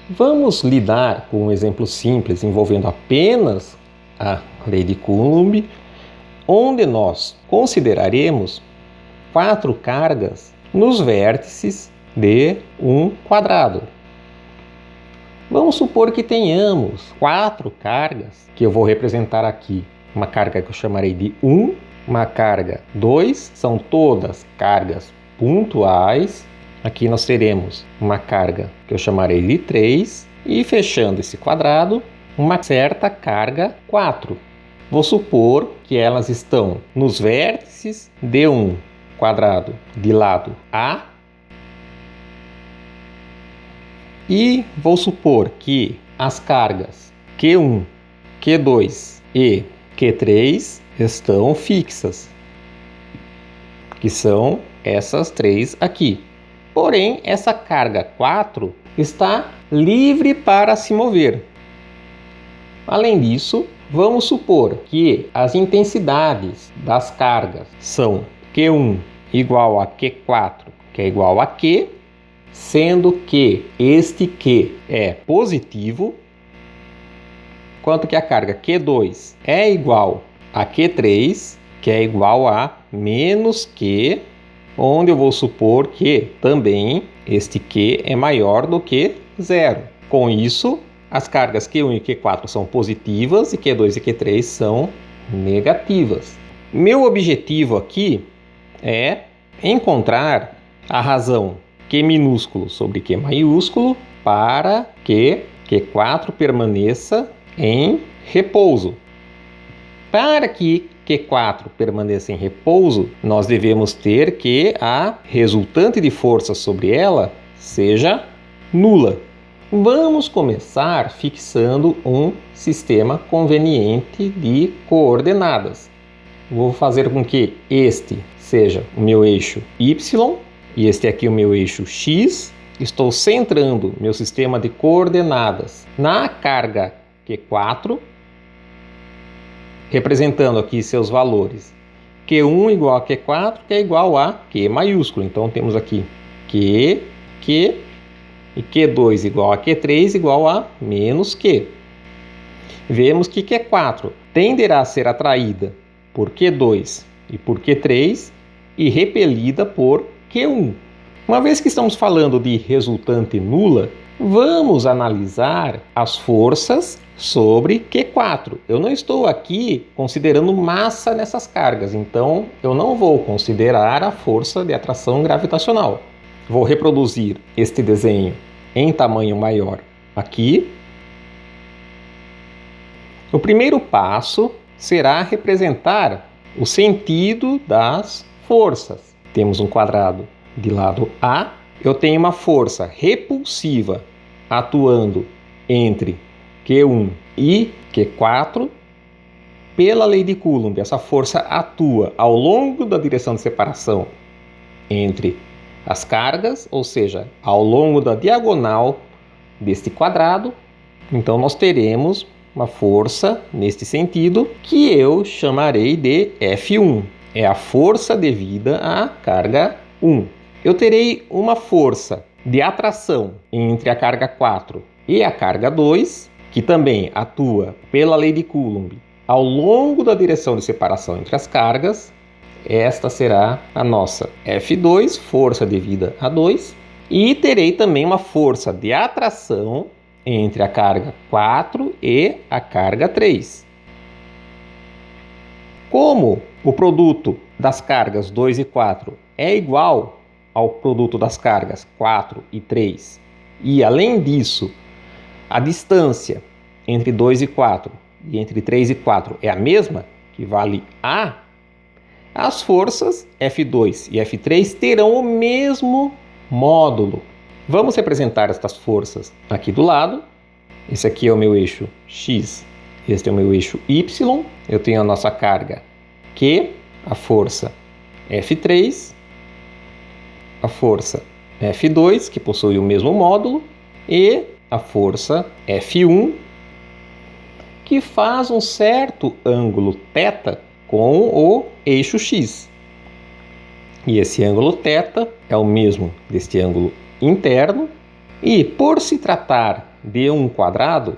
Vamos lidar com um exemplo simples envolvendo apenas a lei de Coulomb, onde nós consideraremos 4 cargas nos vértices de um quadrado. Vamos supor que tenhamos 4 cargas, que eu vou representar aqui. Uma carga que eu chamarei de 1, uma carga 2, são todas cargas pontuais. Aqui nós teremos uma carga que eu chamarei de 3 e, fechando esse quadrado, uma certa carga 4. Vou supor que elas estão nos vértices de um quadrado de lado A e vou supor que as cargas Q1, Q2 e Q3 estão fixas, que são essas 3 aqui. Porém, essa carga 4 está livre para se mover. Além disso, vamos supor que as intensidades das cargas são Q1 igual a Q4, que é igual a Q, sendo que este Q é positivo, enquanto que a carga Q2 é igual a Q3, que é igual a menos Q, onde eu vou supor que também este Q é maior do que 0. Com isso, as cargas Q1 e Q4 são positivas e Q2 e Q3 são negativas. Meu objetivo aqui é encontrar a razão Q minúsculo sobre Q maiúsculo para que Q4 permaneça em repouso. Para que Q4 permaneça em repouso, nós devemos ter que a resultante de força sobre ela seja nula. Vamos começar fixando um sistema conveniente de coordenadas. Vou fazer com que este seja o meu eixo Y e este aqui o meu eixo X. Estou centrando meu sistema de coordenadas na carga Q4, representando aqui seus valores. Q1 igual a Q4, que é igual a Q maiúsculo. Então temos aqui Q e Q2 igual a Q3 igual a menos Q. Vemos que Q4 tenderá a ser atraída por Q2 e por Q3 e repelida por Q1. Uma vez que estamos falando de resultante nula, vamos analisar as forças sobre Q4. Eu não estou aqui considerando massa nessas cargas, então eu não vou considerar a força de atração gravitacional. Vou reproduzir este desenho em tamanho maior aqui. O primeiro passo será representar o sentido das forças. Temos um quadrado de lado A. Eu tenho uma força repulsiva atuando entre Q1 e Q4 pela lei de Coulomb. Essa força atua ao longo da direção de separação entre as cargas, ou seja, ao longo da diagonal deste quadrado. Então nós teremos uma força neste sentido que eu chamarei de F1. É a força devida à carga 1. Eu terei uma força de atração entre a carga 4 e a carga 2, que também atua pela lei de Coulomb ao longo da direção de separação entre as cargas. Esta será a nossa F2, força devida a 2. E terei também uma força de atração entre a carga 4 e a carga 3. Como o produto das cargas 2 e 4 é igual ao produto das cargas 4 e 3, e além disso, a distância entre 2 e 4 e entre 3 e 4 é a mesma, que vale A, as forças F2 e F3 terão o mesmo módulo. Vamos representar estas forças aqui do lado. Esse aqui é o meu eixo X, este é o meu eixo Y. Eu tenho a nossa carga Q, a força F3, a força F2, que possui o mesmo módulo, e a força F1, que faz um certo ângulo θ com o eixo X. E esse ângulo θ é o mesmo deste ângulo interno. E por se tratar d1²,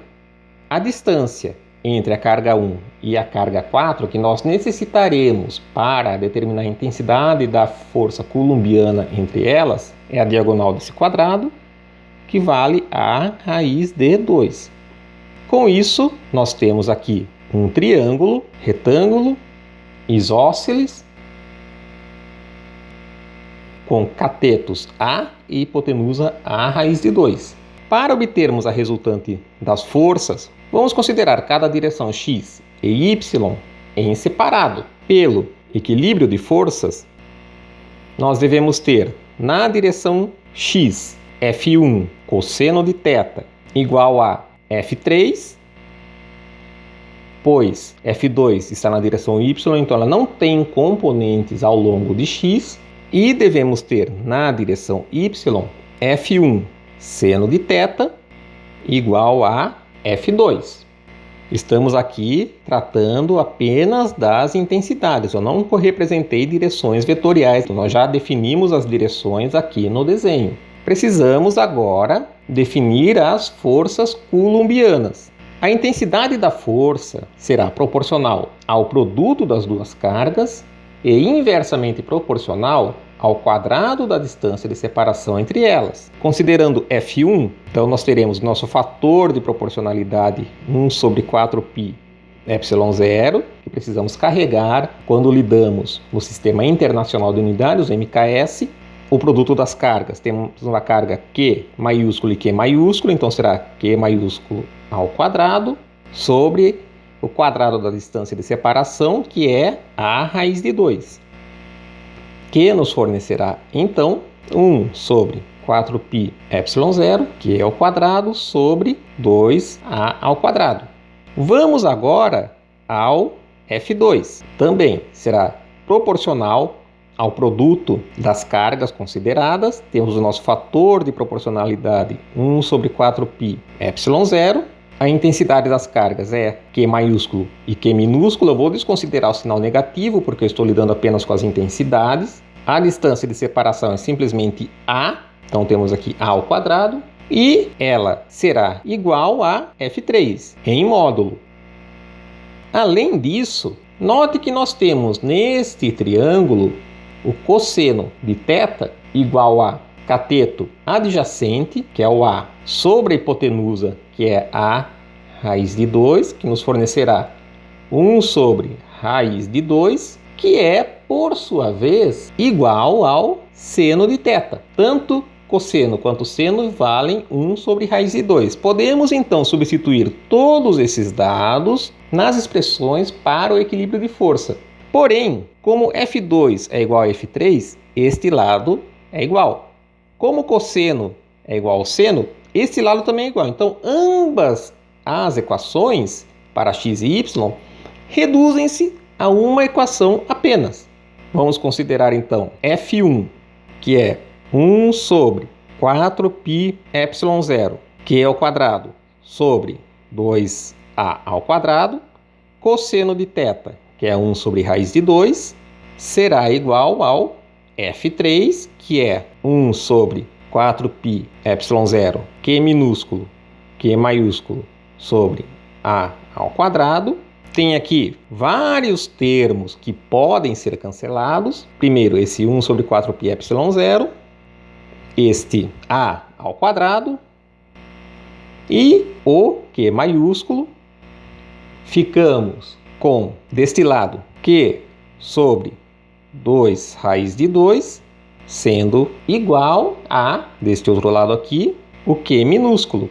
a distância entre a carga 1 e a carga 4 que nós necessitaremos para determinar a intensidade da força coulombiana entre elas é a diagonal desse quadrado, que vale a raiz de 2. Com isso, nós temos aqui um triângulo retângulo isósceles com catetos A e hipotenusa A raiz de 2. Para obtermos a resultante das forças, vamos considerar cada direção x e y em separado. Pelo equilíbrio de forças, nós devemos ter na direção x F1 cosseno de θ igual a F3, pois F2 está na direção y, então ela não tem componentes ao longo de x, e devemos ter na direção y F1 seno de θ igual a F2. Estamos aqui tratando apenas das intensidades, eu não representei direções vetoriais, nós já definimos as direções aqui no desenho. Precisamos agora definir as forças coulombianas. A intensidade da força será proporcional ao produto das duas cargas e inversamente proporcional ao quadrado da distância de separação entre elas. Considerando F1, então nós teremos nosso fator de proporcionalidade 1 sobre 4π ε0, que precisamos carregar quando lidamos no Sistema Internacional de Unidades, o MKS. O produto das cargas, temos uma carga Q maiúsculo e Q maiúsculo, então será Q maiúsculo ao quadrado sobre o quadrado da distância de separação, que é a raiz de 2. Que nos fornecerá, então, 1 sobre 4π ε0, que é o quadrado, sobre 2a ao quadrado. Vamos agora ao F2. Também será proporcional ao produto das cargas consideradas. Temos o nosso fator de proporcionalidade 1 sobre 4π ε0. A intensidade das cargas é Q maiúsculo e Q minúsculo. Eu vou desconsiderar o sinal negativo, porque eu estou lidando apenas com as intensidades. A distância de separação é simplesmente A, então temos aqui A ao quadrado. E ela será igual a F3, em módulo. Além disso, note que nós temos neste triângulo o cosseno de θ igual a cateto adjacente, que é o A, sobre a hipotenusa, que é a raiz de 2, que nos fornecerá 1 sobre raiz de 2, que é, por sua vez, igual ao seno de θ. Tanto cosseno quanto seno valem 1 sobre raiz de 2. Podemos, então, substituir todos esses dados nas expressões para o equilíbrio de força. Porém, como F2 é igual a F3, este lado é igual. Como cosseno é igual ao seno, este lado também é igual. Então, ambas as equações para x e y reduzem-se a uma equação apenas. Vamos considerar, então, F1, que é 1 sobre 4π ε0, que é ao quadrado, sobre 2a ao quadrado, cosseno de θ, que é 1 sobre raiz de 2, será igual ao F3, que é 1 sobre 4π ε0, Q minúsculo, Q maiúsculo, sobre A ao quadrado. Tem aqui vários termos que podem ser cancelados. Primeiro, esse 1 sobre 4π ε0, este A ao quadrado e o Q maiúsculo. Ficamos com, deste lado, Q sobre 2 raiz de 2, sendo igual a, deste outro lado aqui, o Q minúsculo.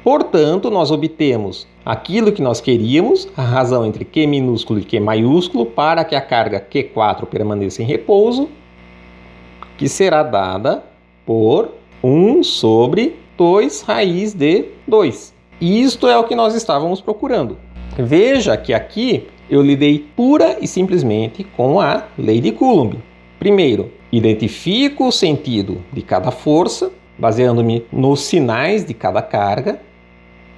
Portanto, nós obtemos aquilo que nós queríamos, a razão entre Q minúsculo e Q maiúsculo, para que a carga Q4 permaneça em repouso, que será dada por 1 sobre 2 raiz de 2. Isto é o que nós estávamos procurando. Veja que aqui eu lidei pura e simplesmente com a lei de Coulomb. Primeiro, identifico o sentido de cada força, baseando-me nos sinais de cada carga.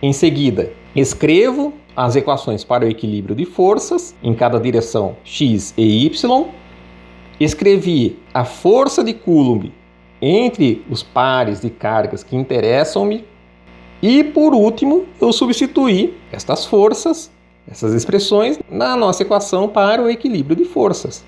Em seguida, escrevo as equações para o equilíbrio de forças em cada direção x e y. Escrevi a força de Coulomb entre os pares de cargas que interessam-me. E por último, eu substituí estas forças, essas expressões, na nossa equação para o equilíbrio de forças.